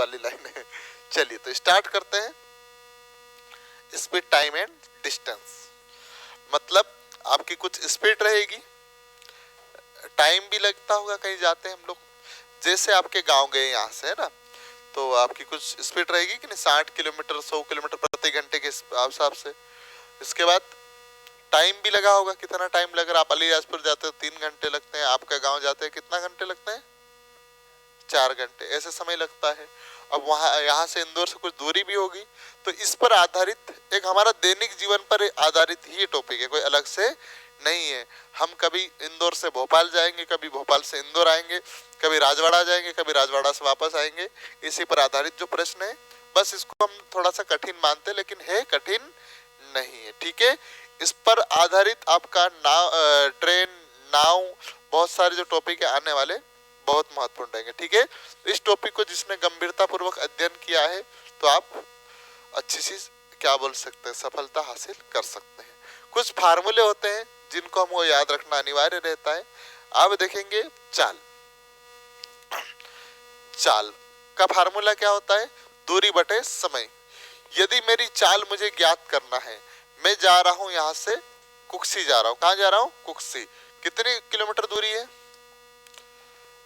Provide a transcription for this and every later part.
वाली लाइन है। चलिए तो स्टार्ट करते हैं। स्पीड, टाइम एंड डिस्टेंस, मतलब आपकी कुछ स्पीड रहेगी, टाइम भी लगता होगा, कहीं जाते हैं हम लोग, जैसे आपके गांव गए यहाँ से, है ना, तो आपकी कुछ स्पीड रहेगी कि नहीं, 60 किलोमीटर 100 किलोमीटर प्रति घंटे के हिसाब से। इसके बाद टाइम भी लगा होगा, कितना टाइम लग रहा है। आप अलीराजपुर जाते हो 3 घंटे लगते हैं, आपका गांव जाते हैं कितना घंटे लगते हैं, 4 घंटे, ऐसे समय लगता है। अब वहाँ यहाँ से इंदौर से कुछ दूरी भी होगी, तो इस पर आधारित एक हमारा दैनिक जीवन पर आधारित ही ये टॉपिक है, कोई अलग से नहीं है। हम कभी इंदौर से भोपाल जाएंगे, कभी भोपाल से इंदौर आएंगे, कभी राजवाड़ा जाएंगे, कभी राजवाड़ा से वापस आएंगे, इसी पर आधारित जो प्रश्न है। बस इसको हम थोड़ा सा कठिन मानते, लेकिन है कठिन नहीं है, ठीक है। इस पर आधारित आपका ट्रेन, नाव, बहुत सारे जो टॉपिक है आने वाले बहुत महत्वपूर्ण रहेंगे, ठीक है। तो इस टॉपिक को जिसने गंभीरता पूर्वक अध्ययन किया है, तो आप अच्छी सी क्या बोल सकते हैं, सफलता हासिल कर सकते हैं। कुछ फार्मूले होते हैं जिनको हमको याद रखना अनिवार्य रहता है। अब देखेंगे चाल। चाल का फार्मूला क्या होता है, दूरी बटे समय। यदि मेरी चाल मुझे ज्ञात करना है, मैं जा रहा हूं यहां से कुक्सी जा रहा हूं, कहां जा रहा हूं, कुक्सी, कितनी किलोमीटर दूरी है,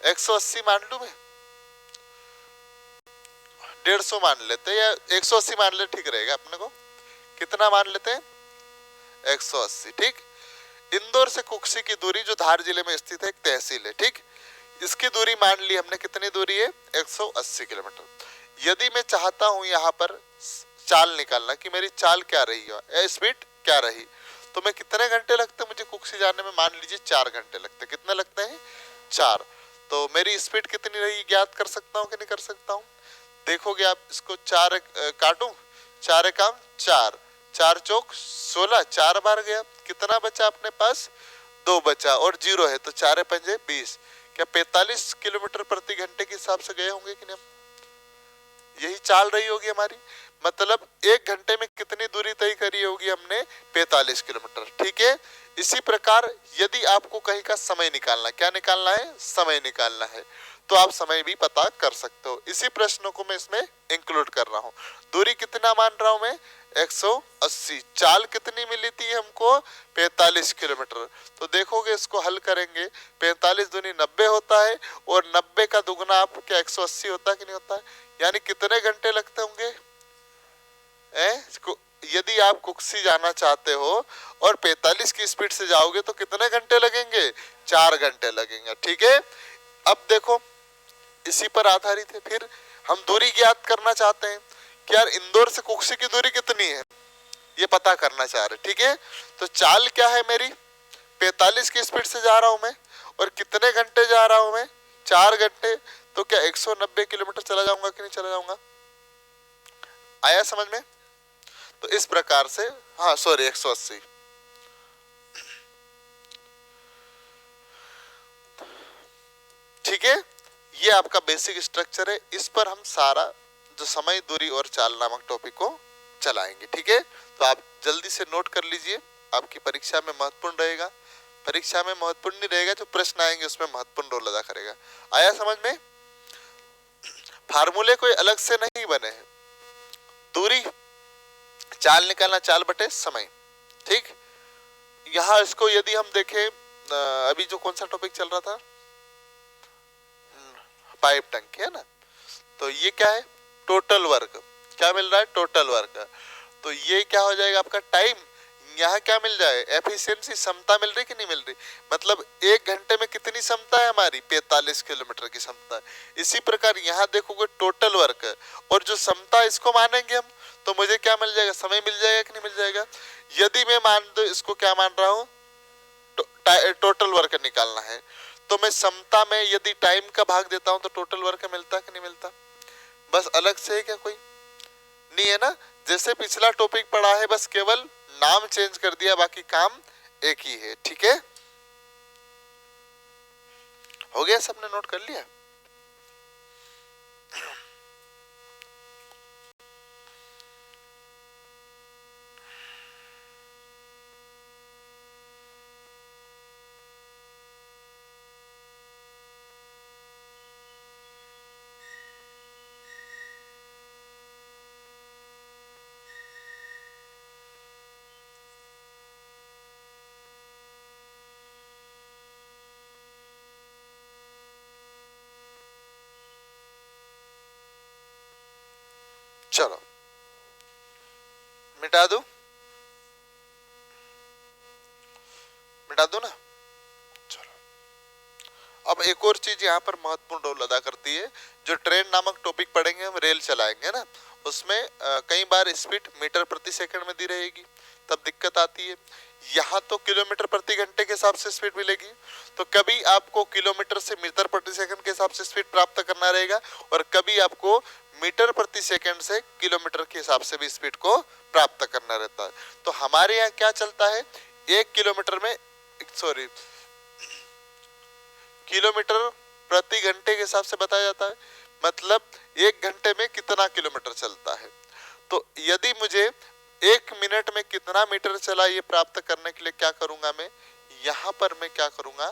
180 मान लू, मैं 150 मान लेते हैं, या 180 मान ले, ठीक रहेगा। अपने को कितना मान लेते हैं, 180, ठीक। इंदौर से कुक्सी की दूरी जो धार जिले में स्थित है, एक तहसील है, ठीक। इसकी दूरी मान ली हमने, कितनी दूरी है, 180 किलोमीटर। यदि मैं चाहता हूं यहाँ पर चाल निकालना कि मेरी चाल क्या रही है, स्पीड क्या रही, तो मैं कितने घंटे लगते हैं मुझे कुक्सी जाने में, मान लीजिए 4 घंटे लगते हैं। कितने लगते हैं, 4। तो मेरी स्पीड कितनी रही ज्ञात कर सकता हूँ कि नहीं कर सकता हूँ। देखोगे आप इसको 4 काटूं, 4 काम 4, 4 चौक 16, 4 बार गया, कितना बचा अपने पास, 2 बचा, और 0 है तो 4 पंजे 20, क्या 45 किलोमीटर प्रति घंटे के हिसाब से गए होंगे कि नहीं। यही चाल रही होगी हमारी, मतलब 1 घंटे में कितनी दूरी तय करी होगी हमने, 45 किलोमीटर, ठीक है। इसी प्रकार यदि आपको कहीं का समय निकालना, क्या निकालना है, समय निकालना है, तो आप समय भी पता कर सकते हो। इसी प्रश्नों को मैं इसमें इंक्लूड कर रहा हूँ। दूरी कितना मान रहा हूं मैं, 180। चाल कितनी मिली थी हमको, 45 किलोमीटर। तो देखोगे इसको हल करेंगे, 45 दूनी 90 होता है, और 90 का दुगना आप क्या 180 होता है कि नहीं होता है, यानी कितने घंटे लगते होंगे। यदि आप कुक्सी जाना चाहते हो और 45 की स्पीड से जाओगे तो कितने घंटे लगेंगे, 4 घंटे लगेंगे, ठीक है। अब देखो इसी पर आधारित है, फिर हम दूरी ज्ञात करना चाहते हैं कि यार इंदौर से कुक्सी की दूरी कितनी है, ये पता करना चाह रहे, ठीक है। तो चाल क्या है मेरी, 45 की स्पीड से जा रहा हूं मैं, और कितने घंटे जा रहा हूं मैं, 4 घंटे, तो क्या 190 किलोमीटर चला जाऊंगा कि नहीं चला जाऊंगा। आया समझ में। तो इस प्रकार से, हाँ सॉरी 180, ठीक है। ये आपका बेसिक स्ट्रक्चर है, इस पर हम सारा जो समय, दूरी और चाल नामक टॉपिक को चलाएंगे, ठीक है। तो आप जल्दी से नोट कर लीजिए, आपकी परीक्षा में महत्वपूर्ण रहेगा। परीक्षा में महत्वपूर्ण नहीं रहेगा, जो प्रश्न आएंगे उसमें महत्वपूर्ण रोल अदा करेगा। आया समझ में। फार्मूले कोई अलग से नहीं बने हैं, दूरी, चाल निकालना, चाल बटे समय, ठीक। यहाँ इसको यदि हम देखें, अभी जो कौन सा टॉपिक चल रहा था, पाइप टंकी, है ना, तो ये क्या है, टोटल वर्क, क्या मिल रहा है, टोटल वर्क। तो ये क्या हो जाएगा आपका टाइम, यहाँ क्या मिल जाए, एफिशिएंसी, क्षमता मिल रही कि नहीं मिल रही, मतलब 1 घंटे में कितनी क्षमता है हमारी, 45 किलोमीटर की क्षमता है। इसी प्रकार यहाँ देखोगे टोटल वर्क, और जो क्षमता इसको मानेंगे हम, तो मुझे क्या मिल जाएगा, समय मिल जाएगा कि नहीं मिल जाएगा। यदि मैं मान दो इसको क्या मान रहा हूँ, टोटल वर्क निकालना है, तो मैं क्षमता में यदि टाइम का भाग देता हूं तो टोटल वर्क मिलता कि नहीं मिलता। बस अलग से है क्या, कोई नहीं है ना। जैसे पिछला टॉपिक पढ़ा है, बस केवल नाम चेंज कर दिया, बाकी काम एक ही है, ठीक है। हो गया, सबने नोट कर लिया। चलो मिटा दूं, मिटा दूं ना। चलो अब एक और चीज यहाँ पर महत्वपूर्ण रोल अदा करती है। जो ट्रेन नामक टॉपिक पढ़ेंगे हम, रेल चलाएंगे ना, उसमें कई बार स्पीड मीटर प्रति सेकंड में दी रहेगी, तब दिक्कत आती है। यहाँ तो किलोमीटर प्रति घंटे के हिसाब से स्पीड मिलेगी, तो कभी आपको किलोमीटर से मीटर प्रति सेकंड के हिसाब से स्पीड प्राप्त करना रहेगा, और कभी आपको मीटर प्रति सेकंड से किलोमीटर के हिसाब से भी स्पीड को प्राप्त करना रहता है। तो हमारे यहाँ क्या चलता है, एक किलोमीटर में, सॉरी, किलोमीटर प्रति घंटे के हिसाब से बताया जाता है, मतलब एक घंटे में कितना किलोमीटर चलता है। तो यदि मुझे एक मिनट में कितना मीटर चला ये प्राप्त करने के लिए क्या करूंगा मैं, यहां पर मैं क्या करूंगा,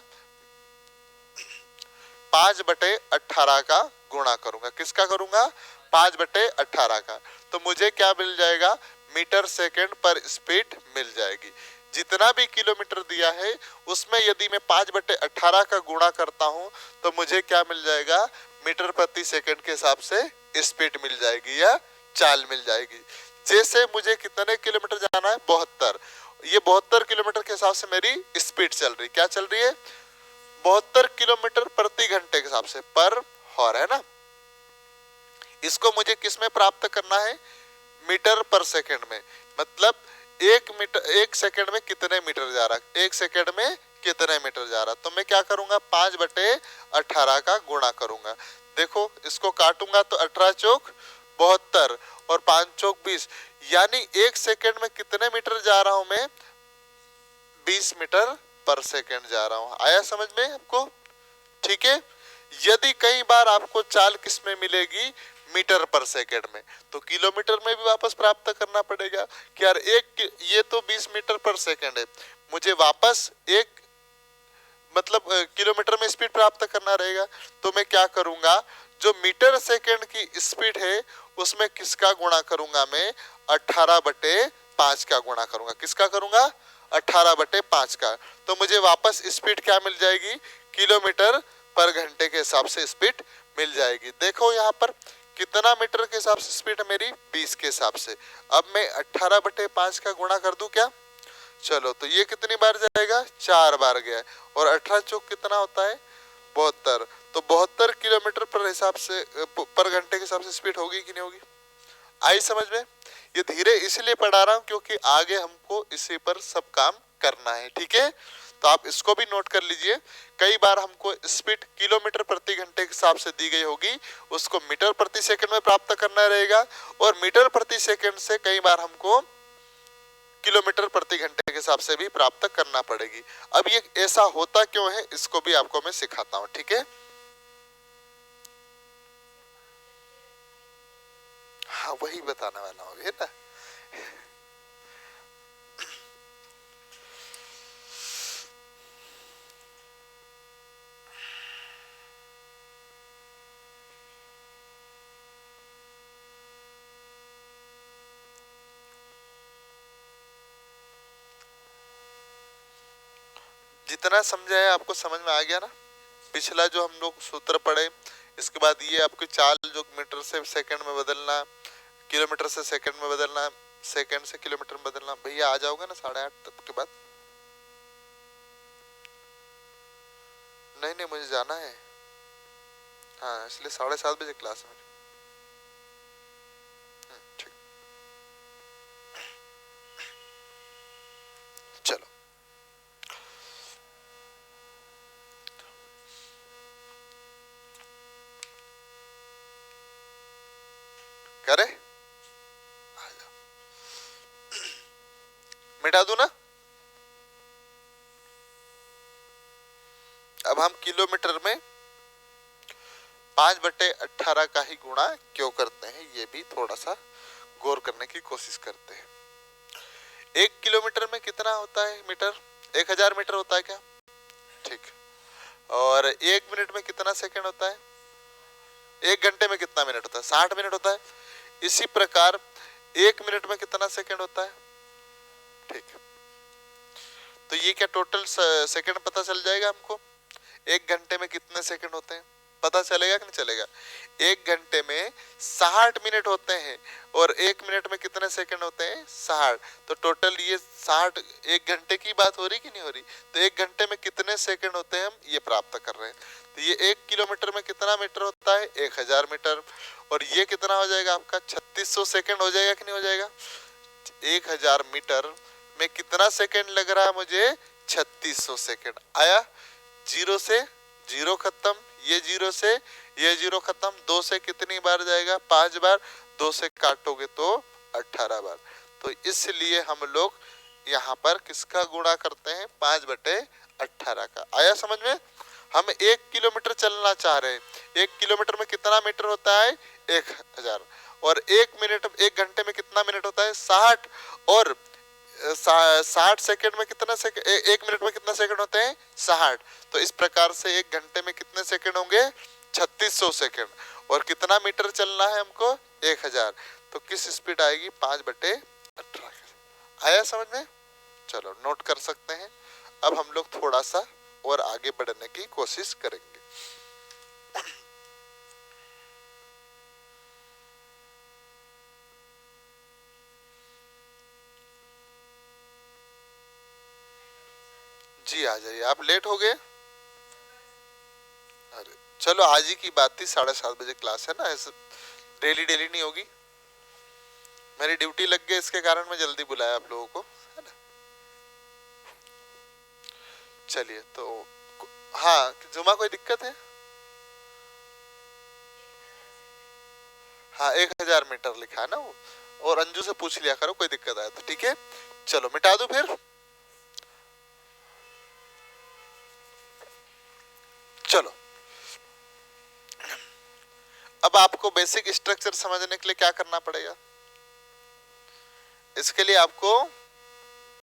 5/18 का गुणा करूंगा। किसका करूंगा, 5/18 का। तो मुझे क्या मिल जाएगा, मीटर सेकंड पर स्पीड मिल जाएगी। जितना भी किलोमीटर दिया है उसमें यदि मैं 5/18 का गुणा करता हूं तो मुझे क्या मिल जाएगा, मीटर प्रति सेकंड के हिसाब से स्पीड मिल जाएगी या चाल मिल जाएगी। जैसे मुझे कितने किलोमीटर जाना है, 72, ये 72 किलोमीटर के हिसाब से मेरी स्पीड चल रही, क्या चल रही है, 72 किलोमीटर प्रति घंटे के हिसाब से, पर हॉर है ना। इसको मुझे किस में प्राप्त करना है, मीटर पर सेकंड में, मतलब एक सेकंड में कितने मीटर जा रहा है, एक सेकंड में कितने मीटर जा रहा। तो मैं क्या करूंगा, 5/18 का गुणा करूंगा। देखो इसको काटूंगा तो 18 चौक 72 और 5 चौक 20, यानी एक सेकंड में कितने मीटर जा रहा हूं मैं, 20 मीटर पर सेकंड जा रहा हूं। आया समझ में आपको, ठीक है। यदि कई बार आपको चाल किस में मिलेगी, मीटर पर सेकंड में, तो किलोमीटर में भी वापस प्राप्त करना पड़ेगा कि यार ये तो 20 मीटर पर सेकंड है, मुझे वापस एक मतलब किलोमीटर में स्पीड प्राप्त करना रहेगा। तो मैं क्या करूंगा, जो मीटर सेकंड की स्पीड है उसमें किसका गुणा करूंगा मैं, 18/5 का गुणा करूंगा। किसका करूंगा, 18/5 का। तो मुझे वापस स्पीड क्या मिल जाएगी, किलोमीटर पर घंटे के हिसाब से स्पीड मिल जाएगी। देखो यहाँ पर कितना मीटर के हिसाब से स्पीड है मेरी, 20 के हिसाब से। अब मैं 18/5 का गुणा कर दूं क्या, चलो तो ये कितनी बार जाएगा, 4 बार गया है, और 18 चौक कितना होता है, 72। तो 72 किलोमीटर पर हिसाब से पर घंटे के हिसाब से स्पीड होगी कि नहीं होगी। आई समझ में। ये धीरे इसलिए पढ़ा रहा हूं क्योंकि आगे हमको इसी पर सब काम करना है, ठीक है। तो आप इसको भी नोट कर लीजिए। कई बार हमको स्पीड किलोमीटर प्रति घंटे के हिसाब से दी गई होगी, उसको मीटर प्रति सेकंड में प्राप्त करना रहेगा, और मीटर प्रति सेकंड से कई बार हमको किलोमीटर प्रति घंटे के हिसाब से भी प्राप्त करना पड़ेगी। अब ये ऐसा होता क्यों है, इसको भी आपको मैं सिखाता हूं, ठीक है। हाँ वही बताने वाला हूँ, है ना। जितना समझा है आपको समझ में आ गया ना। पिछला जो हम लोग सूत्र पढ़े, इसके बाद ये आपकी चाल जो मीटर से सेकंड में बदलना, किलोमीटर से सेकंड में बदलना, सेकंड से किलोमीटर में बदलना, भैया आ जाओगे ना 8:30 तक के बाद। नहीं नहीं मुझे जाना है, हाँ इसलिए 7:30 बजे क्लास में। ठीक, चलो करे, आ जाओ, मिटा दूं ना। अब हम किलोमीटर में 5/18 का ही गुणा क्यों करते हैं, ये भी थोड़ा सा गौर करने की कोशिश करते हैं। 1 किलोमीटर में कितना होता है मीटर, 1000 मीटर होता है क्या, ठीक। और 1 मिनट में कितना सेकंड होता है, 1 घंटे में कितना मिनट होता है, 60 मिनट होता है। इसी प्रकार 1 मिनट में कितना सेकंड होता है, ठीक। तो ये क्या टोटल सेकंड पता चल जाएगा हमको, 1 घंटे में कितने सेकंड होते हैं। पता चलेगा कि नहीं चलेगा? 1 घंटे में 60 मिनट होते हैं और 1 मिनट में कितने सेकंड होते हैं? 60। तो टोटल ये 60 1 घंटे की बात हो रही कि नहीं हो रही? तो 1 घंटे में कितने सेकंड होते हैं हम ये प्राप्त कर रहे हैं। तो ये 1 किलोमीटर में कितना मीटर होता है? 1000 मीटर। और ये कितना हो जाएगा आपका? 3600 सेकंड हो जाएगा कि नहीं हो जाएगा? 1000 मीटर में कितना सेकंड लग रहा है मुझे? 3600 सेकंड। आया? जीरो से जीरो खत्म, ये जीरो से ये जीरो खत्म, 2 से कितनी बार जाएगा? 5 बार। 2 से काटोगे तो 18 बार। तो इसलिए हम लोग यहाँ पर किसका गुणा करते हैं? 5/18 का। आया समझ में? हम 1 किलोमीटर चलना चाह रहे हैं। 1 किलोमीटर में कितना मीटर होता है? 1000। और 1 मिनट 1 घंटे में कितना मिनट होता है? 60। और 60 सेकंड में कितना सेकंड? 1 मिनट में कितना सेकंड होते हैं? 60। तो इस प्रकार से 1 घंटे में कितने सेकंड होंगे? 3600 सेकंड। और कितना मीटर चलना है हमको? 1000। तो किस स्पीड आएगी? 5/18। आया समझ में? चलो नोट कर सकते हैं। अब हम लोग थोड़ा सा और आगे बढ़ने की कोशिश करेंगे। जी आ जाइए, आप लेट हो गए। अरे चलो, आज ही की बात थी, 7:30 बजे क्लास है ना, ऐसे डेली डेली नहीं होगी। मेरी ड्यूटी लग गई, इसके कारण मैं जल्दी बुलाया आप लोगों को, है ना। चलिए तो हाँ, जुमा कोई दिक्कत है? हाँ 1000 मीटर लिखा है ना वो। और अंजू से पूछ लिया करो कोई दिक्कत आया तो, ठीक है। चलो मिटा दो फिर। चलो अब आपको बेसिक स्ट्रक्चर समझने के लिए क्या करना पड़ेगा? इसके लिए आपको